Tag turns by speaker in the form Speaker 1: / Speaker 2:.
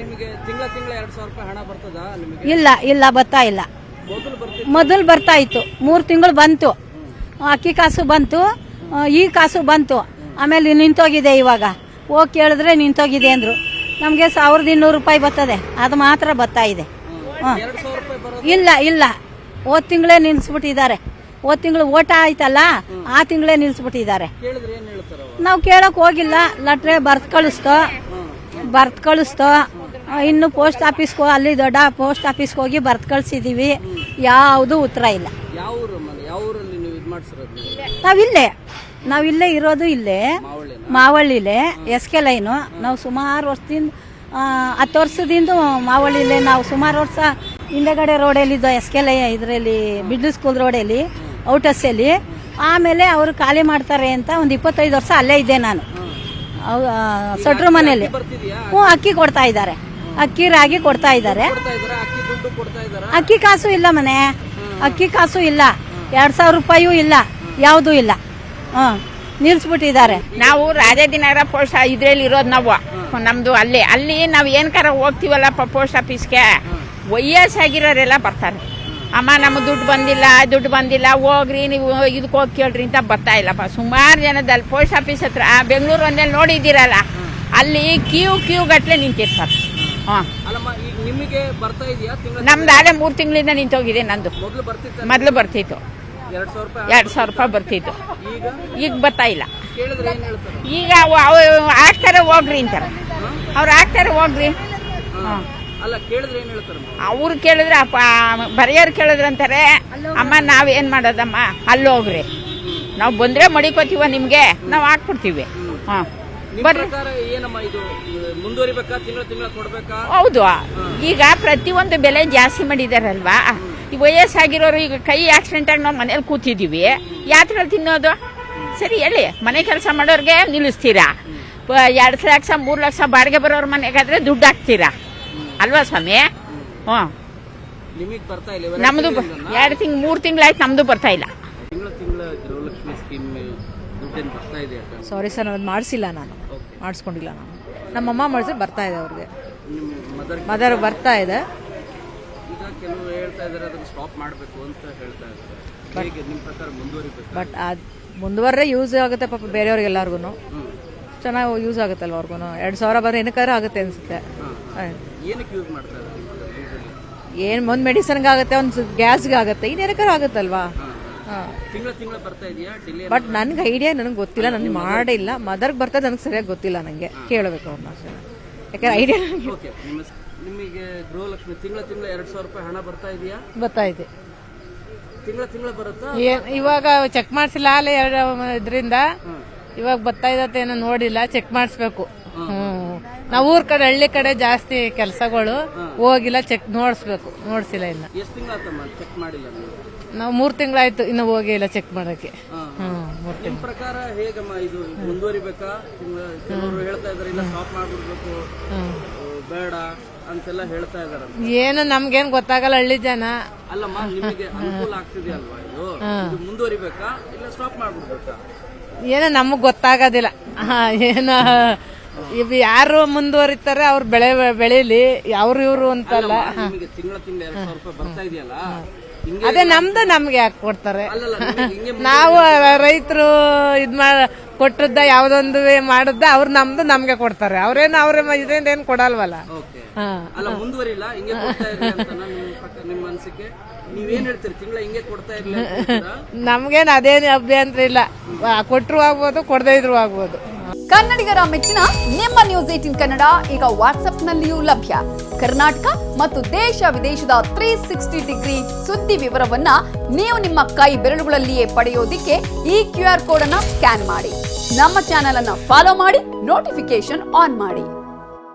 Speaker 1: ನಿಮಗೆ ತಿಂಗಳ 2000 ರೂಪಾಯಿ ಹಣ ಬರ್ತದ ನಿಮಗೆ?
Speaker 2: ಇಲ್ಲ ಬರ್ತಾ ಇಲ್ಲ. ಮೊದಲು ಬರ್ತಾ ಇತ್ತು, 3 ತಿಂಗಳು ಬಂತು, ಅಕ್ಕಿ ಕಾಸು ಬಂತು, ಈ ಕಾಸು ಬಂತು, ಆಮೇಲೆ ನಿಂತೋಗಿದೆ. ಇವಾಗ ಹೋಗಿ ಕೇಳಿದ್ರೆ ನಿಂತೋಗಿದೆ ಅಂದ್ರು. ನಮಗೆ 1200 ರೂಪಾಯಿ ಬರ್ತದೆ, ಅದು ಮಾತ್ರ ಬರ್ತಾ ಇದೆ. ಇಲ್ಲ ಹೋದ್ ತಿಂಗಳೇ ನಿಲ್ಸ್ಬಿಟ್ಟಿದ್ದಾರೆ. ಹೋದ್ ತಿಂಗಳು ಓಟ ಆಯ್ತಲ್ಲ, ಆ ತಿಂಗಳೇ ನಿಲ್ಸ್ಬಿಟ್ಟಿದ್ದಾರೆ. ನಾವು ಕೇಳಕ್ ಹೋಗಿಲ್ಲ, ಲೆಟ್ರೆ ಬರ್ತ್ ಕಳಿಸ್ತೋ. ಇನ್ನು ಪೋಸ್ಟ್ ಆಫೀಸ್ಗೆ, ಅಲ್ಲಿ ದೊಡ್ಡ ಪೋಸ್ಟ್ ಆಫೀಸ್ಗೆ ಹೋಗಿ ಬರ್ತ್ ಕಳ್ಸಿದೀವಿ, ಯಾವುದು ಉತ್ತರ ಇಲ್ಲ. ನಾವಿಲ್ಲೇ ಇರೋದು, ಇಲ್ಲೇ ಮಾವಳ್ಳಿಲೇ SK ಲೈನು. ನಾವು ಸುಮಾರು ವರ್ಷದಿಂದ 10 ವರ್ಷದಿಂದ ಮಾವಳ್ಳಿಲೇ. ನಾವು ಸುಮಾರು ವರ್ಷ ಹಿಂದೆಗಡೆ ರೋಡಲ್ಲಿದ್ದೋ SK ಲೈ, ಇದರಲ್ಲಿ ಮಿಡ್ಲ್ ಸ್ಕೂಲ್ ರೋಡಲ್ಲಿ, ಔಟಸ್ಸಲ್ಲಿ. ಆಮೇಲೆ ಅವರು ಖಾಲಿ ಮಾಡ್ತಾರೆ ಅಂತ ಒಂದು 25 ವರ್ಷ ಅಲ್ಲೇ ಇದ್ದೆ ನಾನು, ಸಟ್ರು ಮನೆಯಲ್ಲಿ. ಅಕ್ಕಿ ಕೊಡ್ತಾ ಇದ್ದಾರೆ, ಅಕ್ಕಿ ರಾಗಿ ಕೊಡ್ತಾ ಇದ್ದಾರೆ. ಅಕ್ಕಿ ಕಾಸು ಇಲ್ಲ ಮನೆ, ಅಕ್ಕಿ ಕಾಸು ಇಲ್ಲ, 2000 ರೂಪಾಯಿಯೂ ಇಲ್ಲ, ಯಾವುದೂ ಇಲ್ಲ. ನಿಲ್ಸ್ಬಿಟ್ಟಿದ್ದಾರೆ.
Speaker 3: ನಾವು ರಾಜಾಜಿನಗರ ಪೋಸ್ಟ್ ಇದ್ರಲ್ಲಿ ಇರೋದು ನಾವು. ನಮ್ದು ಅಲ್ಲಿ ನಾವು ಏನ್ಕಾರ ಹೋಗ್ತೀವಲ್ಲ ಪೋಸ್ಟ್ ಆಫೀಸ್ಗೆ, ವಯಸ್ಸಾಗಿರೋರೆಲ್ಲ ಬರ್ತಾರೆ. ಅಮ್ಮ ನಮ್ಮ ದುಡ್ಡು ಬಂದಿಲ್ಲ, ಹೋಗ್ರಿ ನೀವು ಇದಕ್ಕೆ ಹೋಗಿ ಕೇಳ್ರಿ ಅಂತ ಬರ್ತಾ ಇಲ್ಲಪ್ಪ. ಸುಮಾರು ಜನದಲ್ಲಿ ಪೋಸ್ಟ್ ಆಫೀಸ್ ಹತ್ರ ಬೆಂಗಳೂರು ಒಂದಲ್ಲಿ ನೋಡಿದ್ದೀರಲ್ಲ, ಅಲ್ಲಿ ಕ್ಯೂ ಗಟ್ಲೆ ನಿಂತಿರ್ತಾರೆ.
Speaker 1: ನಿಮಗೆ ಬರ್ತಾ ಇದೆಯಾ?
Speaker 3: ನಮ್ದು ಆಲೆ 3 ತಿಂಗಳಿಂದ ನಿಂತೋಗಿದೆ. ನಂದು ಮೊದಲು ಬರ್ತಿತ್ತು, 2000 ರೂಪಾಯಿ ಬರ್ತಿತ್ತು. ಈಗ ಬರ್ತಾ ಇಲ್ಲ. ಈಗ ಹಾಕ್ತಾರೆ ಹೋಗ್ರಿ ಅಂತಾರೆ. ಅವ್ರು ಹಾಕ್ತಾರೆ ಹೋಗ್ರಿ. ಅವ್ರು ಕೇಳಿದ್ರೆ ಬರೆಯೋರು ಕೇಳಿದ್ರೆ ಅಂತಾರೆ, ಅಮ್ಮ ನಾವೇನ್ ಮಾಡೋದಮ್ಮ, ಅಲ್ಲಿ ಹೋಗ್ರಿ, ನಾವು ಬಂದ್ರೆ ಮಡಿಕೋತೀವ ನಿಮ್ಗೆ, ನಾವು ಹಾಕ್ಬಿಡ್ತೀವಿ. ಬರ್ರಿ. ಹೌದು, ಈಗ ಪ್ರತಿಯೊಂದು ಬೆಲೆ ಜಾಸ್ತಿ ಮಾಡಿದಾರಲ್ವಾ. ಈ ವಯಸ್ಸಾಗಿರೋರು ಈಗ ಕೈ ಆಕ್ಸಿಡೆಂಟ್ ಆಗಿ ನಾವು ಮನೇಲಿ ಕೂತಿದೀವಿ, ಯಾತ್ರೆಯಲ್ಲಿ ತಿನ್ನೋದು ಸರಿ ಹೇಳಿ? ಮನೆ ಕೆಲಸ ಮಾಡೋರ್ಗೆ ನಿಲ್ಲಿಸ್ತೀರಾ, 2 ಲಕ್ಷ 3 ಲಕ್ಷ ಬಾಡಿಗೆ ಬರೋರ್ ಮನೆಗಾದ್ರೆ ದುಡ್ಡು ಹಾಕ್ತೀರಾ ಅಲ್ವಾ ಸ್ವಾಮಿ? ನಮ್ದು 3 ತಿಂಗಳಾಯ್ತು, ನಮ್ದು ಬರ್ತಾ ಇಲ್ಲ.
Speaker 4: ಸಾರಿ ಸರ್, ನಾನು ಮಾಡಿಸಿಲ್ಲ, ಮಾಡಿಸ್ಕೊಂಡಿಲ್ಲ. ನಮ್ಮಮ್ಮ ಮಾಡಿದ್ರೆ ಬರ್ತಾ ಇದೆ, ಅವ್ರಿಗೆ ಮದರ್ ಬರ್ತಾ ಇದೆ. ಬಟ್ ಅದು ಮುಂದುವರೆ ಯೂಸ್ ಆಗುತ್ತೆ ಪಾಪ ಬೇರೆಯವ್ರಿಗೆಲ್ಲರಿಗೂ, ಚೆನ್ನಾಗಿ ಯೂಸ್ ಆಗುತ್ತಲ್ವ ಅವ್ರಿಗೂ. 2000 ಬಂದ್ರೆ ಏನಕ್ಕಾದ್ರೂ ಆಗುತ್ತೆ ಅನ್ಸುತ್ತೆ. ಏನು ಒಂದು ಮೆಡಿಸನ್ಗೆ ಆಗುತ್ತೆ, ಒಂದು ಗ್ಯಾಸ್ಗೆ ಆಗುತ್ತೆ, ಇನ್ನೇನಕ್ಕಾದ್ರೂ ಆಗುತ್ತಲ್ವಾ. ಬಟ್ ನನ್ಗೆ ಐಡಿಯಾ ನನಗೆ ಗೊತ್ತಿಲ್ಲ, ನನಗೆ ಮಾಡಿಲ್ಲ. ಮದರ್ಗೆ ಬರ್ತದೆ, ನನಗೆ ಸರಿಯಾಗಿ ಗೊತ್ತಿಲ್ಲ, ನನಗೆ ಕೇಳಬೇಕು ಅವ್ರನ್ನ ಅಷ್ಟೇ. ಯಾಕಂದ್ರೆ ಐಡಿಯಾ
Speaker 1: ನಿಮಗೆ ಗೃಹಲಕ್ಷ್ಮಿ ತಿಂಗಳ 2000 ರೂಪಾಯಿ ಹಣ ಬರ್ತಾ ಇದೆಯಾ?
Speaker 4: ಬರ್ತಾ ಇದೆ,
Speaker 1: ತಿಂಗಳ ಬರುತ್ತಾ?
Speaker 4: ಇವಾಗ ಚೆಕ್ ಮಾಡಿಸಿಲ್ಲ ಅಲ್ಲ, ಇದರಿಂದ ಇವಾಗ ಬರ್ತಾ ಇದತ್ತೆ, ಏನೋ ನೋಡಿಲ್ಲ, ಚೆಕ್ ಮಾಡಿಸ್ಬೇಕು. ನಾವು ಊರ್ ಕಡೆ ಹಳ್ಳಿ ಕಡೆ ಜಾಸ್ತಿ ಕೆಲಸಗಳು ಹೋಗಿಲ್ಲ, ಚೆಕ್ ನೋಡ್ಸಿಲ್ಲ. ಇನ್ನ
Speaker 1: ಚೆಕ್ ಮಾಡಿಲ್ಲ
Speaker 4: ನಾವು 3 ತಿಂಗಳಾಯ್ತು, ಇನ್ನು ಹೋಗಿಲ್ಲ ಚೆಕ್ ಮಾಡಕ್ಕೆ.
Speaker 1: ನಿಮ್ ಪ್ರಕಾರ ಹೇಗಮ್ಮ ಇದು ಮುಂದುವರಿಬೇಕಾ? ಕೆಲವರು ಹೇಳ್ತಾ ಇದಾರೆ ಇಲ್ಲ ಸ್ಟಾಪ್ ಮಾಡ್ಬಿಡ್ಬೇಕು, ಬೇಡ ಅಂತೆಲ್ಲ ಹೇಳ್ತಾ ಇದಾರೆ.
Speaker 4: ಏನು ನಮ್ಗೇನ್ ಗೊತ್ತಾಗಲ್ಲ, ಹಳ್ಳಿ ಜನ.
Speaker 1: ಅಲ್ಲಮ್ಮ, ನಿಮಗೆ ಅನುಕೂಲ ಆಗ್ತಿದೆಯಲ್ವಾ ಇದು ಮುಂದುವರಿಬೇಕಾ ಇಲ್ಲ ಸ್ಟಾಪ್ ಮಾಡ್ಬಿಡ್ಬೇಕಾ?
Speaker 4: ಏನೋ ನಮಗ್ ಗೊತ್ತಾಗೋದಿಲ್ಲ. ಏನೋ ಯಾರು ಮುಂದುವರಿತಾರೆ ಅವ್ರು ಬೆಳೀಲಿ, ಇವ್ರು ಅಂತಲ್ಲ.
Speaker 1: ತಿಂಗಳ 2000 ರೂಪಾಯಿ ಬರ್ತಾ ಇದೆಯಲ್ಲ,
Speaker 4: ಅದೇ ನಮ್ದು ನಮ್ಗೆ ಯಾಕೆ ಕೊಡ್ತಾರೆ? ನಾವು ರೈತರು ಕೊಟ್ಟದ್ದ ಯಾವ್ದೊಂದು ಮಾಡದ್ದ ಅವ್ರು ನಮ್ದು ನಮ್ಗೆ ಕೊಡ್ತಾರೆ. ಅವ್ರೇನು ಇದರಿಂದ ಏನ್ ಕೊಡಲ್ವಲ್ಲ.
Speaker 1: ಮುಂದುವರಿಲ್ಲ ಹಿಂಗೆ ಕೊಡ್ತಾ ಇರ್ಲಿ ಅಂತ ನಿಮ್ಮ ಅನ್ಸಿಕೆ? ನೀವೇನ್ ಹೇಳ್ತೀರಿ? ತಿಂಗಳ ಹಿಂಗೆ ಕೊಡ್ತಾ ಇರ್ಲಿ?
Speaker 4: ನಮ್ಗೇನ್ ಅದೇನು ಅಭ್ಯಂತರ ಇಲ್ಲ, ಕೊಟ್ಟರು ಆಗ್ಬೋದು, ಕೊಡದೇ ಇದ್ರು ಆಗ್ಬೋದು.
Speaker 5: ಕನ್ನಡಿಗರ ಮೆಚ್ಚಿನ ನಿಮ್ಮ ನ್ಯೂಸ್ 18 ಕನ್ನಡ ಈಗ ವಾಟ್ಸ್ಆಪ್ನಲ್ಲಿಯೂ ಲಭ್ಯ. ಕರ್ನಾಟಕ ಮತ್ತು ದೇಶ ವಿದೇಶದ 360 ಡಿಗ್ರಿ ಸುದ್ದಿ ವಿವರವನ್ನ ನೀವು ನಿಮ್ಮ ಕೈ ಬೆರಳುಗಳಲ್ಲಿಯೇ ಪಡೆಯೋದಿಕ್ಕೆ ಈ QR ಕೋಡ್ ಅನ್ನ ಸ್ಕ್ಯಾನ್ ಮಾಡಿ. ನಮ್ಮ ಚಾನೆಲ್ ಅನ್ನ ಫಾಲೋ ಮಾಡಿ, ನೋಟಿಫಿಕೇಶನ್ ಆನ್ ಮಾಡಿ.